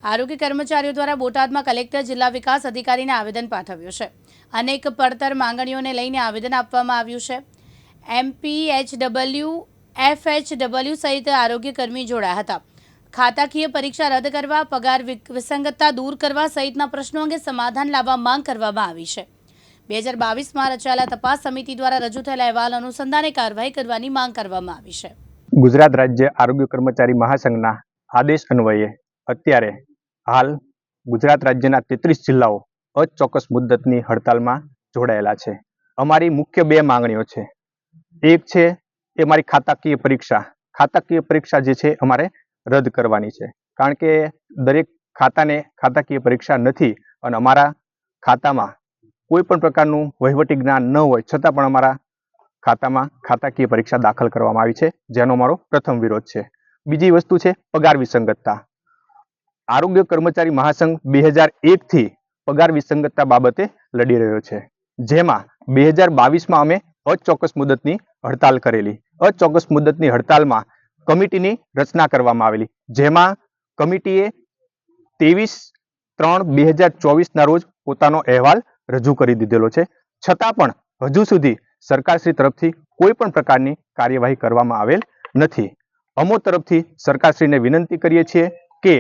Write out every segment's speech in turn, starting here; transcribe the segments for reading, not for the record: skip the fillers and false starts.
આરોગ્ય કર્મચારીઓ દ્વારા બોટાદમાં કલેક્ટર જિલ્લા વિકાસ અધિકારીને આવેદન પાઠવ્યું છે। અનેક પડતર માંગણીઓને લઈને આવેદન આપવામાં આવ્યું છે। એમપીએચડબલ્યુ, એફએચડબલ્યુ સહિત આરોગ્ય કર્મી જોડાયા હતા। ખાતાકીય પરીક્ષા રદ કરવા, પગાર વિસંગતતા દૂર કરવા સહિતના પ્રશ્નો અંગે સમાધાન લાવવા માંગ કરવામાં આવી છે। 2022માં રચાયેલા તપાસ સમિતિ દ્વારા રજૂ થયેલા અહેવાલ અનુસંધાને કાર્યવાહી કરવાની માંગ કરવામાં આવી છે। ગુજરાત રાજ્ય આરોગ્ય કર્મચારી મહાસંઘના આદેશ અન્વયે અત્યારે હાલ ગુજરાત રાજ્યના 33 જિલ્લાઓ અચોક્કસ મુદ્દતની હડતાલમાં જોડાયેલા છે। અમારી મુખ્ય બે માંગણીઓ છે। એક છે એ અમારી ખાતાકીય પરીક્ષા જે છે અમારે રદ કરવાની છે, કારણ કે દરેક ખાતાને ખાતાકીય પરીક્ષા નથી અને અમારા ખાતામાં કોઈ પણ પ્રકારનું વહીવટી જ્ઞાન ન હોય છતાં પણ અમારા ખાતામાં ખાતાકીય પરીક્ષા દાખલ કરવામાં આવી છે, જેનો અમારો પ્રથમ વિરોધ છે। બીજી વસ્તુ છે પગાર વિસંગતતા। આરોગ્ય કર્મચારી મહાસંઘ 2001થી પગાર વિસંગતતા બાબતે લડી રહ્યો છે, જેમાં 2022માં અમે અચોક્કસ મુદતની હડતાલ કરેલી। અચોક્કસ મુદતની હડતાલમાં કમિટીની રચના કરવામાં આવેલી, જેમાં કમિટીએ 23/3/2024ના રોજ પોતાનો અહેવાલ રજૂ કરી દીધેલો છે, છતાં પણ હજુ સુધી સરકારશ્રી તરફથી કોઈ પણ પ્રકારની કાર્યવાહી કરવામાં આવેલ નથી। અમો તરફથી સરકારશ્રીને વિનંતી કરીએ છીએ કે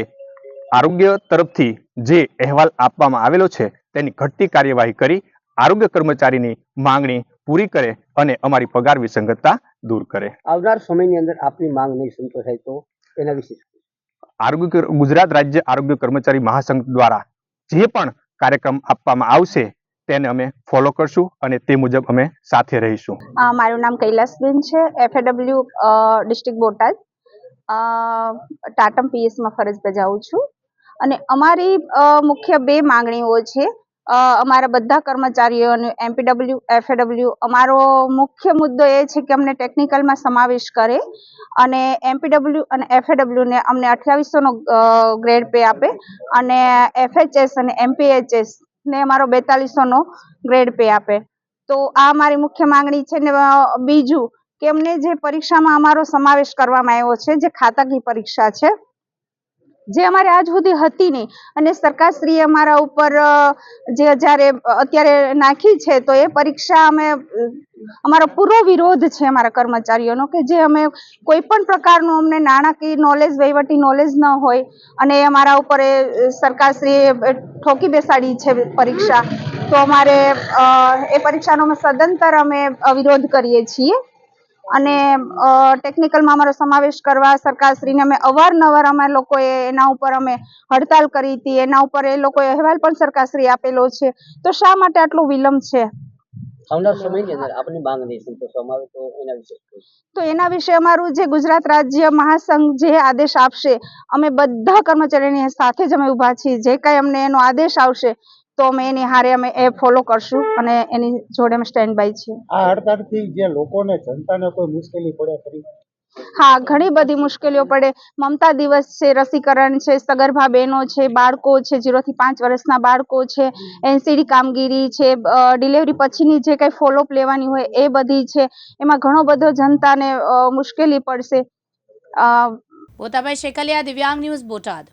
આરોગ્ય તરફથી જે અહેવાલ આપવામાં આવેલો છે તેની ઘટતી કાર્યવાહી કરી આરોગ્ય કર્મચારીની માંગણી પૂરી કરે અને અમારી પગાર વિસંગતતા દૂર કરે। આવનાર સમયની અંદર આપની માંગ નહીં સંતોષાય તો એના વિશે ગુજરાત રાજ્ય આરોગ્ય કર્મચારી મહાસંઘ દ્વારા જે પણ કાર્યક્રમ આપવામાં આવશે તેને અમે ફોલો કરશું અને તે મુજબ અમે સાથે રહીશું। મારું નામ કૈલાસબેન છે, એફએડબલ્યુ ડિસ્ટ્રિક્ટ બોટાદ ટાટમ પીએસમાં ફરજ બજાવું છું અને અમારી મુખ્ય બે માંગણીઓ છે। અમારા બધા કર્મચારીઓને એમપીડબલ્યુ, એફએડબલ્યુ અમારો મુખ્ય મુદ્દો એ છે કે અમને ટેકનિકલમાં સમાવેશ કરે અને એમપીડબલ્યુ અને એફએડબલ્યુને અમને 2800નો ગ્રેડ પે આપે અને એફએચએસ અને એમપીએચએસ ને અમારો 4200નો ગ્રેડ પે આપે। તો આ મારી મુખ્ય માંગણી છે। ને બીજું કે અમને જે પરીક્ષામાં અમારો સમાવેશ કરવામાં આવ્યો છે, જે ખાતાકીય પરીક્ષા છે, જે અમારે આજ સુધી હતી નહીં અને સરકારશ્રીએ અમારા ઉપર જે અત્યારે નાખી છે, તો એ પરીક્ષા અમારો પૂરો વિરોધ છે અમારા કર્મચારીઓનો, કે જે અમે કોઈ પણ પ્રકારનું અમને નાણાકીય નોલેજ, વહીવટી નોલેજ ન હોય અને અમારા ઉપર સરકારશ્રીએ ઠોકી બેસાડી છે પરીક્ષા, તો અમારે એ પરીક્ષાનો સદંતર અમે વિરોધ કરીએ છીએ અને ટેકનિકલમાં અમારો સમાવેશ કરવા સરકારશ્રીને અમે અવારનવાર અમે લોકોએ એના ઉપર અમે હડતાલ કરી હતી, એના ઉપર એ લોકોએ અહેવાલ પણ સરકારશ્રી આપેલો છે, તો શા માટે આટલો વિલંબ છે? આવનાર સમયની અંદર આપની માંગ નહીં સંતોષવામાં આવે તો એના વિશે અમારું જે ગુજરાત રાજ્ય મહાસંઘ જે આદેશ આપશે, અમે બધા કર્મચારીઓની સાથે જ અમે ઊભા છીએ। જે કાંઈ અમને એનો આદેશ આવશે તો અમે એની હારે અમે એ ફોલો કરશું અને એની જોડે અમે સ્ટેન્ડ બાય છીએ। આ હડતાલથી જે લોકોને, જનતાને કોઈ મુશ્કેલી પડે ખરી? હા, ઘણી બધી મુશ્કેલીઓ પડે। મમતા દિવસ છે, રસીકરણ છે, સગર્ભા બહેનો છે, બાળકો છે, 0 થી 5 વર્ષના બાળકો છે, એનસીડી કામગીરી છે, ડિલિવરી પછીની જે કંઈ ફોલોઅપ લેવાની હોય એ બધી છે, એમાં ઘણો બધો જનતાને મુશ્કેલી પડશે। પોતાભાઈ શેકલિયા, દિવ્યાંગ ન્યૂઝ, બોટાદ।